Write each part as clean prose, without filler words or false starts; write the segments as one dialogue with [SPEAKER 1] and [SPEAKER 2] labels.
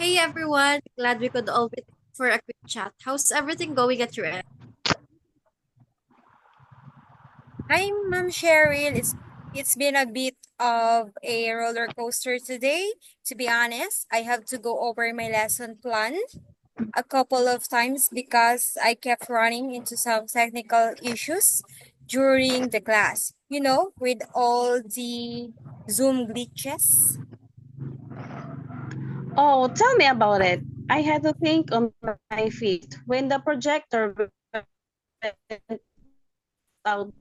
[SPEAKER 1] Hey everyone, glad we could all meet for a quick chat. How's everything going at your end?
[SPEAKER 2] Hi, Ma'am Cheryl. It's been a bit of a roller coaster today. To be honest, I have to go over my lesson plan a couple of times because I kept running into some technical issues during the class. With all the Zoom glitches.
[SPEAKER 3] Oh, tell me about it. I had to think on my feet when the projector went out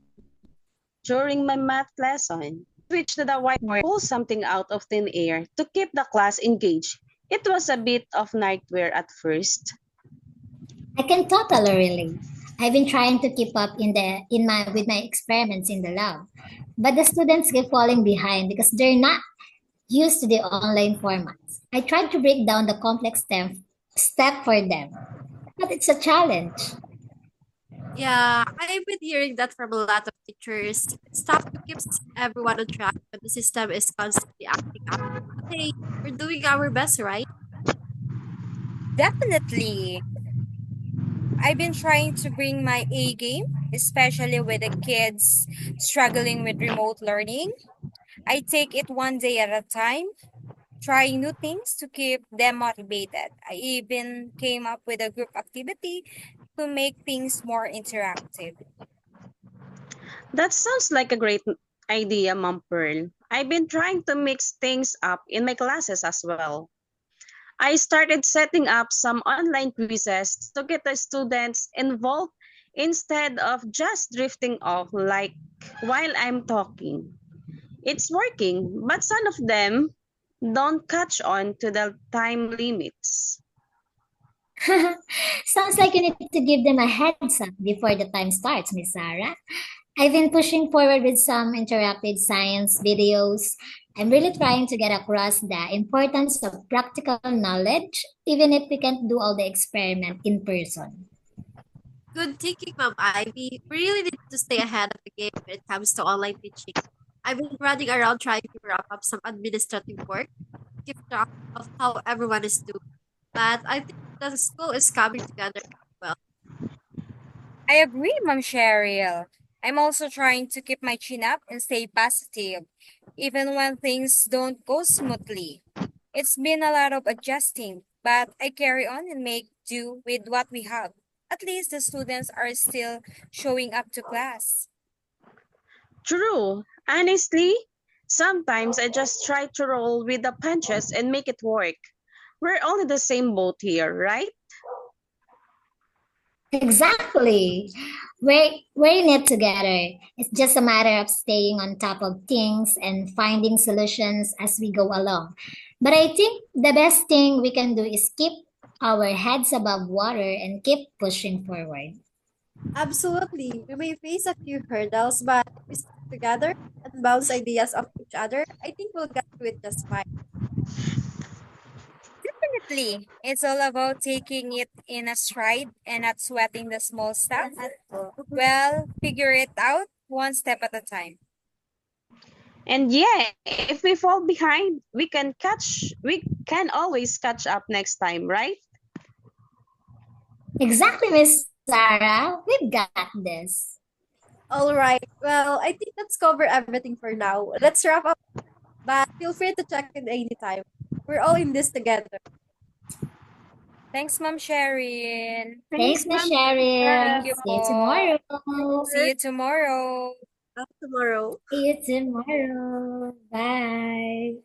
[SPEAKER 3] during my math lesson. Switched to the whiteboard, pull something out of thin air to keep the class engaged. It was a bit of nightmare at first.
[SPEAKER 4] I can totally relate. I've been trying to keep up in my with my experiments in the lab, but the students keep falling behind because they're not used to the online formats. I tried to break down the complex step for them, but it's a challenge.
[SPEAKER 1] Yeah, I've been hearing that from a lot of teachers. It's tough to keep everyone on track when the system is constantly acting up. But hey, we're doing our best, right?
[SPEAKER 2] Definitely. I've been trying to bring my A game, especially with the kids struggling with remote learning. I take it one day at a time, trying new things to keep them motivated. I even came up with a group activity to make things more interactive.
[SPEAKER 3] That sounds like a great idea, Mom Pearl. I've been trying to mix things up in my classes as well. I started setting up some online quizzes to get the students involved instead of just drifting off like while I'm talking. It's working, but some of them don't catch on to the time limits.
[SPEAKER 4] Sounds like you need to give them a heads up before the time starts, Miss Sarah. I've been pushing forward with some interactive science videos. I'm really trying to get across the importance of practical knowledge, even if we can't do all the experiment in person.
[SPEAKER 1] Good thinking, Mom Ivy. We really need to stay ahead of the game when it comes to online teaching. I've been running around trying to wrap up some administrative work, keep track of how everyone is doing. But I think the school is coming together well.
[SPEAKER 2] I agree, Mom Cheryl. I'm also trying to keep my chin up and stay positive, even when things don't go smoothly. It's been a lot of adjusting, but I carry on and make do with what we have. At least the students are still showing up to class.
[SPEAKER 3] True. Honestly, sometimes I just try to roll with the punches and make it work. We're all in the same boat here, right?
[SPEAKER 4] Exactly. We're in it together. It's just a matter of staying on top of things and finding solutions as we go along. But I think the best thing we can do is keep our heads above water and keep pushing forward.
[SPEAKER 1] Absolutely. We may face a few hurdles, but if we stick together and bounce ideas off each other, I think we'll get through it just fine.
[SPEAKER 2] Definitely. It's all about taking it in a stride and not sweating the small stuff. Well, figure it out one step at a time.
[SPEAKER 3] And yeah, if we fall behind, we can always catch up next time, right?
[SPEAKER 4] Exactly, Miss Sarah. We've got this.
[SPEAKER 1] All right. Well, I think let's cover everything for now. Let's wrap up, but feel free to check in anytime. We're all in this together.
[SPEAKER 2] Thanks, Ma'am Sherin.
[SPEAKER 4] Thanks,
[SPEAKER 3] Thanks,
[SPEAKER 4] Miss
[SPEAKER 3] Ma'am.
[SPEAKER 2] Thank
[SPEAKER 4] Cheryl.
[SPEAKER 2] you
[SPEAKER 4] See you
[SPEAKER 2] po.
[SPEAKER 4] tomorrow.
[SPEAKER 2] See you tomorrow.
[SPEAKER 1] Back tomorrow.
[SPEAKER 4] See you tomorrow. Bye.